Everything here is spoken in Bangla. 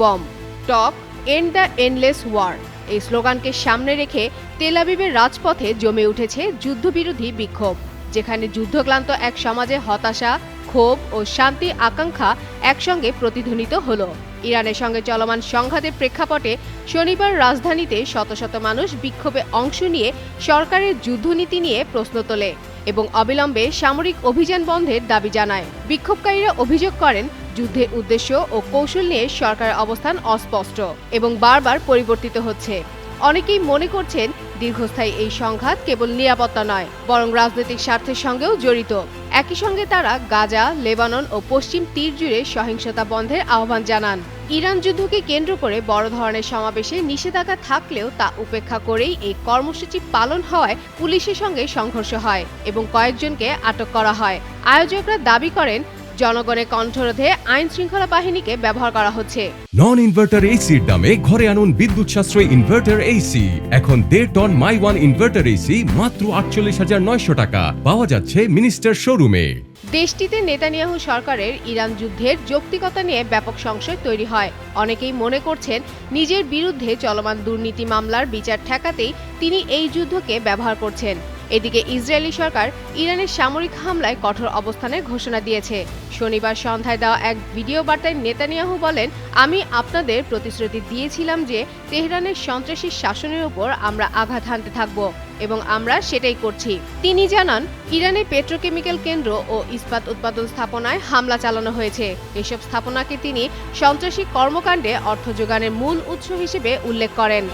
Bomb, talk and the endless war এই স্লোগানকে সামনে রেখে তেল আবিবের রাজপথে জমে উঠেছে যুদ্ধবিরোধী বিক্ষোভ, যেখানে যুদ্ধক্লান্ত এক সমাজে হতাশা, ক্ষোভ ও শান্তি আকাঙ্ক্ষা একসঙ্গে প্রতিধ্বনিত হলো। ইরানের সঙ্গে চলমান সংঘাতের প্রেক্ষাপটে শনিবার রাজধানীতে শত শত মানুষ বিক্ষোভে অংশ নিয়ে সরকারের যুদ্ধনীতি নিয়ে প্রশ্ন তোলে এবং অবিলম্বে সামরিক অভিযান বন্ধের দাবি জানায়। বিক্ষোভকারীরা অভিযোগ করেন, যুদ্ধের উদ্দেশ্য ও কৌশল নিয়ে সরকারের অবস্থান অস্পষ্ট এবং বারবার পরিবর্তিত হচ্ছে। অনেকেই মনে করছেন, দীর্ঘস্থায়ী এই সংঘাত কেবল নিরাপত্তা নয়, বরং রাজনৈতিক স্বার্থের সঙ্গেও জড়িত। একই সঙ্গে তারা গাজা, লেবানন ও পশ্চিম তীর জুড়ে সহিংসতা বন্ধের আহ্বান জানান। ইরান যুদ্ধকে কেন্দ্র করে বড় ধরনের সমাবেশে নিষেধাজ্ঞা থাকলেও তা উপেক্ষা করেই এই কর্মসূচি পালন হওয়ায় পুলিশের সঙ্গে সংঘর্ষ হয় এবং কয়েকজনকে আটক করা হয়। আয়োজকরা দাবি করেন, জনগণের কণ্ঠরোধে আইন শৃঙ্খলা বাহিনীকে ব্যবহার করা হচ্ছে। নন ইনভার্টার এসির দামে ঘরে আনুন বিদ্যুৎ সাশ্রয়ী ইনভার্টার এসি। এখন 1.5 ton my one inverter AC মাত্র 48,900 টাকা পাওয়া যাচ্ছে মিনিস্টার শোরুমে। দেশটিতে নেতানিয়াহু সরকারের ইরান যুদ্ধের যৌক্তিকতা নিয়ে ব্যাপক সংশয় তৈরি হয়। অনেকেই মনে করছেন, নিজের বিরুদ্ধে চলমান দুর্নীতি মামলার বিচার ঠেকাতেই তিনি এই যুদ্ধকে ব্যবহার করছেন। এদিকে ইসরায়েলি সরকার ইরানের সামরিক হামলায় কঠোর অবস্থানের ঘোষণা দিয়েছে। শনিবার সন্ধ্যায় দেওয়া এক ভিডিও বার্তায় নেতানিয়াহু বলেন, আমি আপনাদের প্রতিশ্রুতি দিয়েছিলাম যে তেহরানের সন্ত্রাসী শাসনের উপর আমরা আঘাত হানতে থাকব এবং আমরা সেটাই করছি। তিনি জানান, ইরানে পেট্রোকেমিক্যাল কেন্দ্র ও ইস্পাত উৎপাদন স্থাপনায় হামলা চালানো হয়েছে। এসব স্থাপনাকে তিনি সন্ত্রাসী কর্মকাণ্ডে অর্থ যোগানের মূল উৎস হিসেবে উল্লেখ করেন।